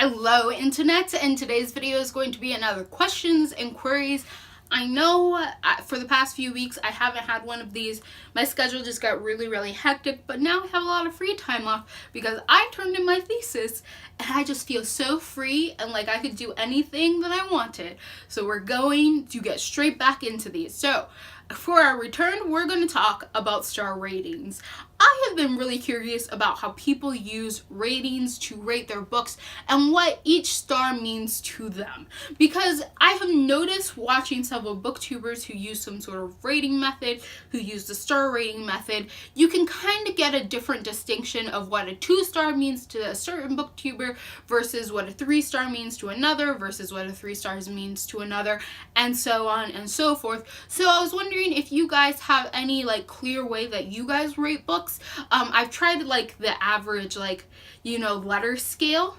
Hello internet, and today's video is going to be another questions and queries. I know for the past few weeks I haven't had one of these. My schedule just got really hectic, but now I have a lot of free time off because I turned in my thesis and I just feel so free and like I could do anything that I wanted. So we're going to get straight back into these. So for our return, we're going to talk about star ratings. I have been really curious about how people use ratings to rate their books and what each star means to them. Because I have noticed watching several booktubers who use some sort of rating method, who use the star rating method, you can kind of get a different distinction of what a 2-star means to a certain booktuber versus what a 3-star means to another versus what a 3 stars means to another, and so on and so forth. So I was wondering if you guys have any like clear way that you guys rate books. I've tried like the average letter scale.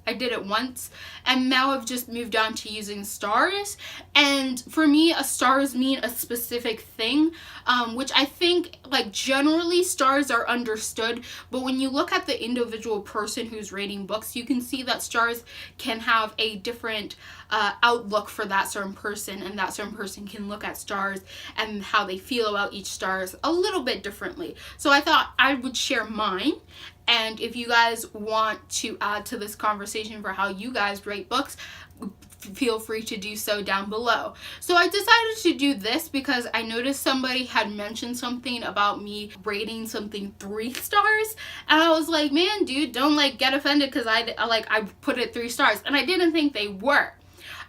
I did it once, and now I've just moved on to using stars. And for me, stars mean a specific thing, which I think like generally stars are understood, but when you look at the individual person who's rating books, you can see that stars can have a different outlook for that certain person, and that certain person can look at stars and how they feel about each stars a little bit differently. So I thought I would share mine. And if you guys want to add to this conversation for how you guys rate books, feel free to do so down below. So I decided to do this because I noticed somebody had mentioned something about me rating something 3 stars, and I was like, man, dude, don't like get offended because I put it 3 stars, and I didn't think they were.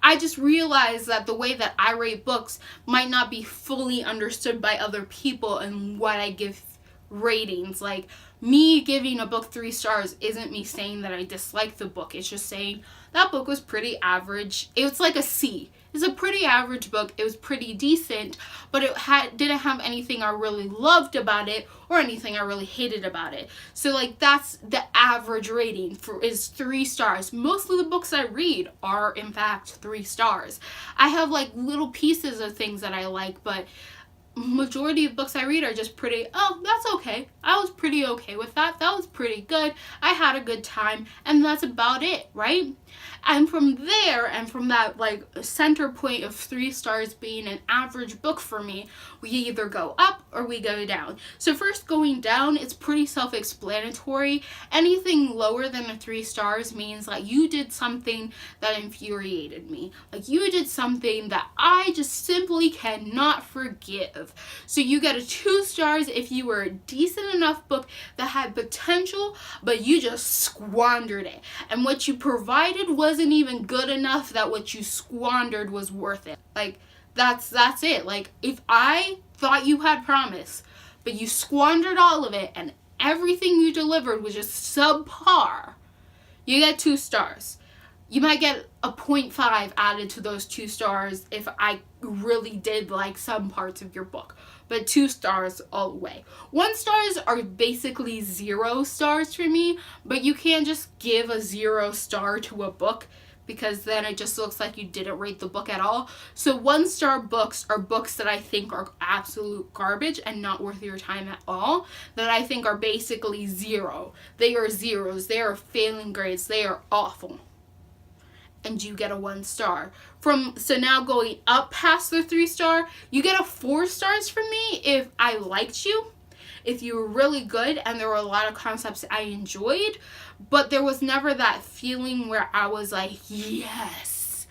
I just realized that the way that I rate books might not be fully understood by other people and what I give ratings. Like, me giving a book 3 stars isn't me saying that I dislike the book. It's just saying that book was pretty average. It was like a C. It's a pretty average book. It was pretty decent, but it didn't have anything I really loved about it or anything I really hated about it. So like that's the average rating is 3 stars. Most of the books I read are in fact 3 stars. I have like little pieces of things that I like, but majority of books I read are just pretty, oh, that's okay. I was pretty okay with that. That was pretty good. I had a good time, and that's about it, right? And from there, and from that like center point of 3 stars being an average book for me, we either go up or we go down. So first, going down, it's pretty self-explanatory. Anything lower than a 3 stars means like you did something that infuriated me. Like you did something that I just simply cannot forgive. So you get a 2 stars if you were a decent enough book that had potential, but you just squandered it. And what you provided wasn't even good enough that what you squandered was worth it. Like that's it. Like if I thought you had promise, but you squandered all of it and everything you delivered was just subpar, you get 2 stars. You might get a 0.5 added to those 2 stars if I really did like some parts of your book. But 2 stars all the way. 1 stars are basically 0 stars for me, but you can't just give a 0 star to a book because then it just looks like you didn't rate the book at all. So 1-star books are books that I think are absolute garbage and not worth your time at all, that I think are basically 0. They are zeros. They are failing grades. They are awful. And you get a 1 star. So now going up past the 3 star, you get a 4 stars from me if I liked you, if you were really good and there were a lot of concepts I enjoyed, but there was never that feeling where I was like, yes,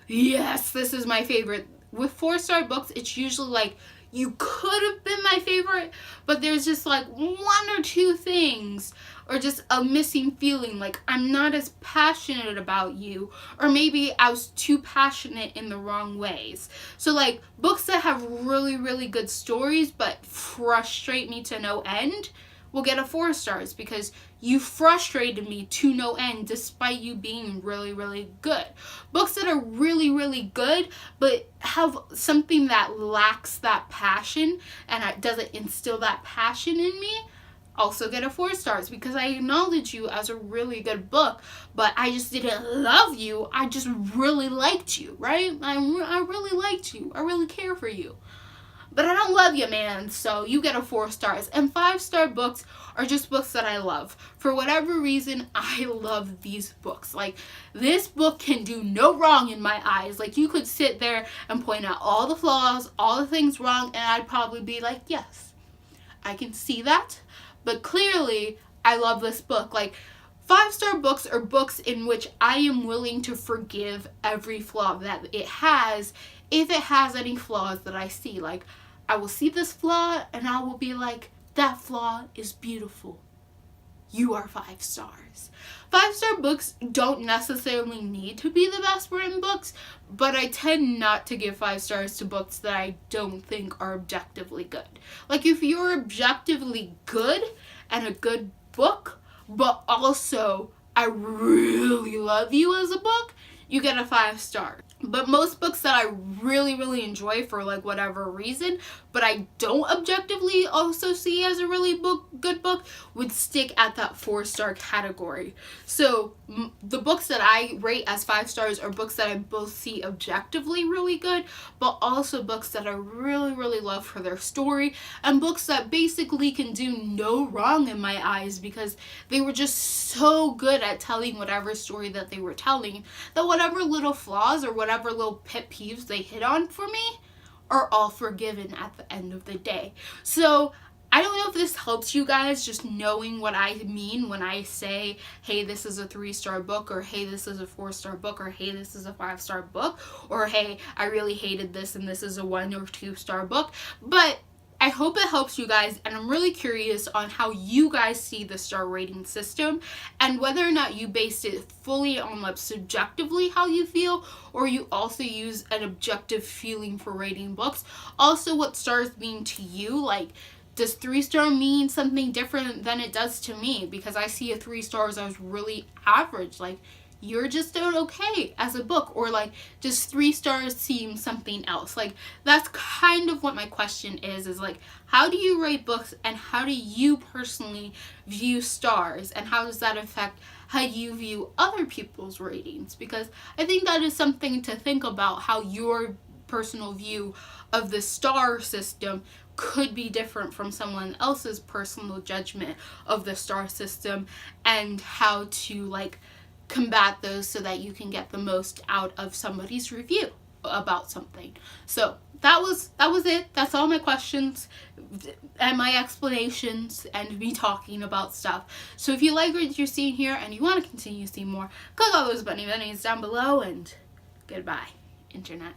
this is my favorite. With 4-star books, it's usually like, you could have been my favorite, but there's just like 1 or 2 things, or just a missing feeling, like I'm not as passionate about you, or maybe I was too passionate in the wrong ways. So like books that have really good stories but frustrate me to no end will get a 4 stars because you frustrated me to no end despite you being really good. Books that are really good but have something that lacks that passion and it doesn't instill that passion in me also get a 4 stars because I acknowledge you as a really good book, but I just didn't love you. I just really liked you, right? I really liked you. I really care for you. but I don't love you, man, so you get a 4 stars. And 5-star books are just books that I love. For whatever reason, I love these books. Like, this book can do no wrong in my eyes. Like, you could sit there and point out all the flaws, all the things wrong, and I'd probably be like, yes, I can see that, but clearly I love this book. Like, 5-star books are books in which I am willing to forgive every flaw that it has, if it has any flaws that I see. Like, I will see this flaw and I will be like, that flaw is beautiful. You are 5 stars. 5-star books don't necessarily need to be the best written books, but I tend not to give 5 stars to books that I don't think are objectively good. Like, if you're objectively good and a good book, but also I really love you as a book, you get a 5 star. But most books that I really, really enjoy for like whatever reason, but I don't objectively also see as a really good book, would stick at that 4-star category. So the books that I rate as 5 stars are books that I both see objectively really good, but also books that I really, really love for their story, and books that basically can do no wrong in my eyes because they were just so good at telling whatever story that they were telling, that whatever little flaws or whatever little pet peeves they hit on for me are all forgiven at the end of the day. So I don't know if this helps you guys, just knowing what I mean when I say, hey, this is a 3-star book, or hey, this is a 4-star book, or hey, this is a 5-star book, or hey, I really hated this and this is a 1 or 2-star book. But I hope it helps you guys, and I'm really curious on how you guys see the star rating system and whether or not you based it fully on like subjectively how you feel, or you also use an objective feeling for rating books. Also, what stars mean to you. Like, does 3-star mean something different than it does to me? Because I see a 3 stars as really average. Like, you're just doing okay as a book, or like, does 3 stars seem something else? Like, that's kind of what my question is like, how do you rate books, and how do you personally view stars, and how does that affect how you view other people's ratings? Because I think that is something to think about, how your personal view of the star system could be different from someone else's personal judgment of the star system, and how to like combat those so that you can get the most out of somebody's review about something. So that was it. That's all my questions and my explanations and me talking about stuff. So if you like what you're seeing here and you want to continue seeing more, click all those bunny bunnies down below, and goodbye, internet.